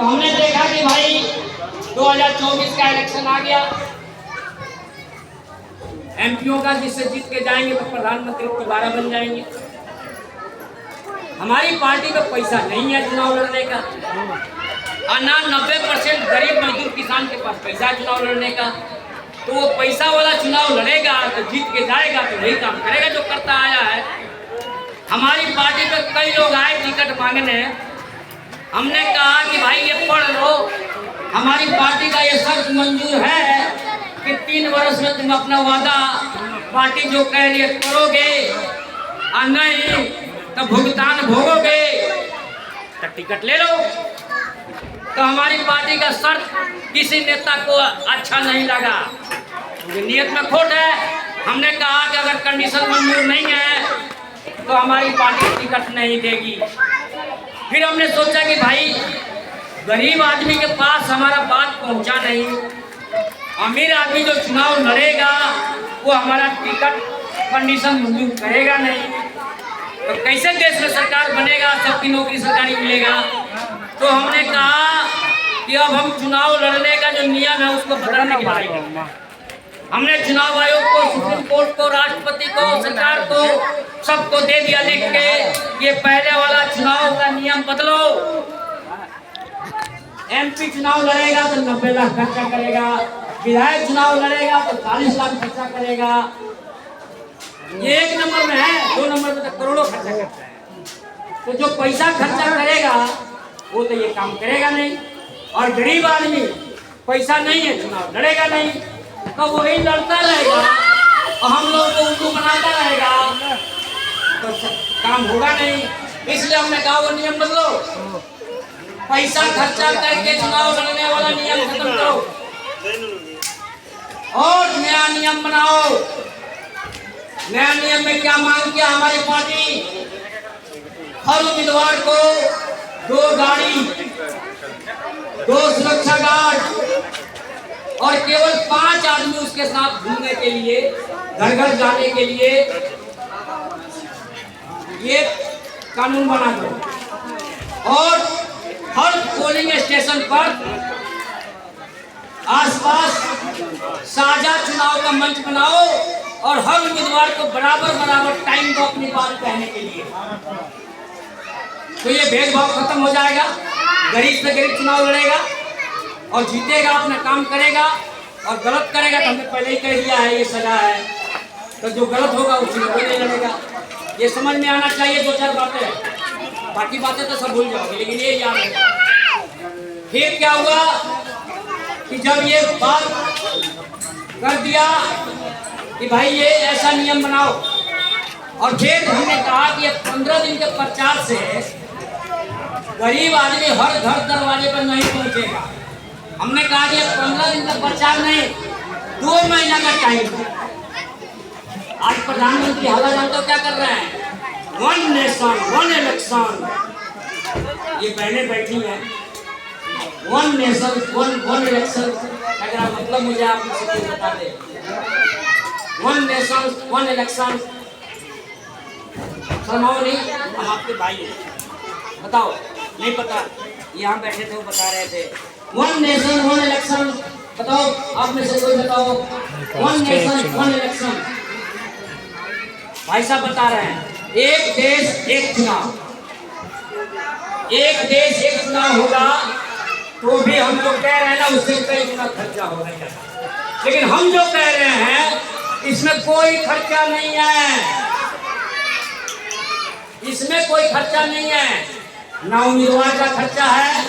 हमने देखा कि भाई 2024 का इलेक्शन आ गया, एमपीओ का, जिससे जीत के जाएंगे तो प्रधानमंत्री दोबारा बन जाएंगे। हमारी पार्टी में पैसा नहीं है चुनाव लड़ने का, और ना 90% गरीब मजदूर किसान के पास पैसा है चुनाव लड़ने का। तो वो पैसा वाला चुनाव लड़ेगा तो जीत के जाएगा, तो यही काम करेगा जो करता आया है। हमारी पार्टी पे कई लोग आए टिकट मांगने, हमने कहा कि भाई ये पढ़ लो, हमारी पार्टी का ये शर्त मंजूर है कि 3 वर्ष में तुम अपना वादा पार्टी जो कह रही है करोगे, और नहीं तो भुगतान भोगोगे, तो टिकट ले लो। तो हमारी पार्टी का शर्त किसी नेता को अच्छा नहीं लगा, नियत में खोट है। हमने कहा कि अगर कंडीशन मंजूर नहीं है तो हमारी पार्टी टिकट नहीं देगी। फिर हमने सोचा कि भाई गरीब आदमी के पास हमारा बात पहुंचा नहीं, अमीर आदमी जो चुनाव लड़ेगा वो हमारा टिकट कंडीशन मंजूर करेगा नहीं, तो कैसे देश में सरकार बनेगा, सबकी नौकरी सरकारी मिलेगा। तो हमने कहा कि अब हम चुनाव लड़ने का जो नियम है उसको बदलने की बात है। हमने चुनाव आयोग को, सुप्रीम कोर्ट को, राष्ट्रपति को, सरकार को, सबको दे दिया लिख के, ये पहले वाला चुनाव का नियम बदलो। एमपी चुनाव लड़ेगा तो 90 लाख खर्चा करेगा, विधायक चुनाव लड़ेगा तो 40 लाख खर्चा करेगा। ये 1 नंबर में है, 2 नंबर में तो करोड़ों खर्चा करता है। तो जो पैसा खर्चा करेगा वो तो ये काम करेगा नहीं, और गरीब आदमी पैसा नहीं है चुनाव लड़ेगा नहीं, तो वही लड़ता रहेगा और हम लोग को उल्लू बनाता रहेगा, तो काम होगा नहीं। इसलिए हमने कहा वो नियम बदलो, पैसा खर्चा करके चुनाव लड़ने वाला नियम खत्म करो और नया नियम बनाओ। नया नियम में क्या मांग किया हमारी पार्टी? हर उम्मीदवार को 2 गाड़ी, 2 सुरक्षा गार्ड और केवल 5 आदमी उसके साथ घूमने के लिए, घर घर जाने के लिए ये कानून बना दो। और हर पोलिंग स्टेशन पर आसपास साझा चुनाव का मंच बनाओ और हर उम्मीदवार को बराबर टाइम दो अपनी बात कहने के लिए। तो ये भेदभाव खत्म हो जाएगा, गरीब से गरीब चुनाव लड़ेगा और जीतेगा, अपना काम करेगा, और गलत करेगा तो हमने पहले ही कह दिया है ये सजा है, तो जो गलत होगा वो चुनाव नहीं लड़ेगा। ये समझ में आना चाहिए 2-4 बातें, बाकी बातें तो सब भूल जाओगे, लेकिन ये याद है। फिर क्या हुआ कि जब ये बात कर दिया कि भाई ये ऐसा नियम बनाओ, और फिर हमने कहा कि 15 दिन के प्रचार से गरीब आदमी हर घर दरवाजे पर नहीं पहुंचेगा। हमने कहा कि 15 दिन का प्रचार नहीं, 2 महीना का टाइम है। आज प्रधानमंत्री हाला जानते हो क्या कर रहे हैं? 1 नेशन 1 इलेक्शन। ये बहनें बैठी हैं, 1 नेशन 1 इलेक्शन, अगर मतलब मुझे आप मुझसे बता दे। 1 नेशन 1 इलेक्शन, शर्माओ नहीं, हम आपके भाई हैं, बताओ। नहीं पता, यहाँ बैठे थे वो बता रहे थे 1 नेशन 1 इलेक्शन। बताओ, आप में से कोई बताओ 1 नेशन 1 इलेक्शन। भाई साहब बता रहे हैं 1 देश 1 चुनाव, 1 देश 1 चुनाव होगा तो भी हम जो कह रहे हैं ना उससे कई गुना खर्चा होगा, लेकिन हम जो कह रहे हैं इसमें कोई खर्चा नहीं है, इसमें कोई खर्चा नहीं है, ना उम्मीदवार का खर्चा है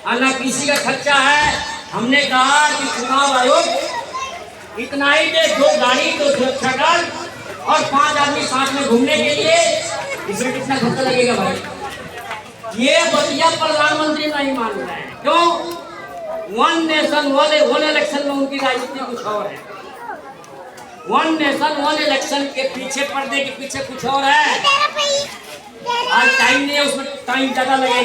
और ना किसी का खर्चा है। हमने कहा कि चुनाव आयोग इतना ही दे, 2 गाड़ी, 2 सुरक्षा गार्ड और 5 आदमी साथ में घूमने के लिए, इसमें कितना खर्चा लगेगा भाई? ये बतिया प्रधानमंत्री नहीं मान रहे हैं। क्यों? 1 नेशन 1 इलेक्शन में उनकी राजनीति कुछ और है। 1 नेशन 1 इलेक्शन के पीछे, पर्दे के पीछे कुछ और है। आज टाइम नहीं है, उसमें टाइम ज्यादा लगेगा।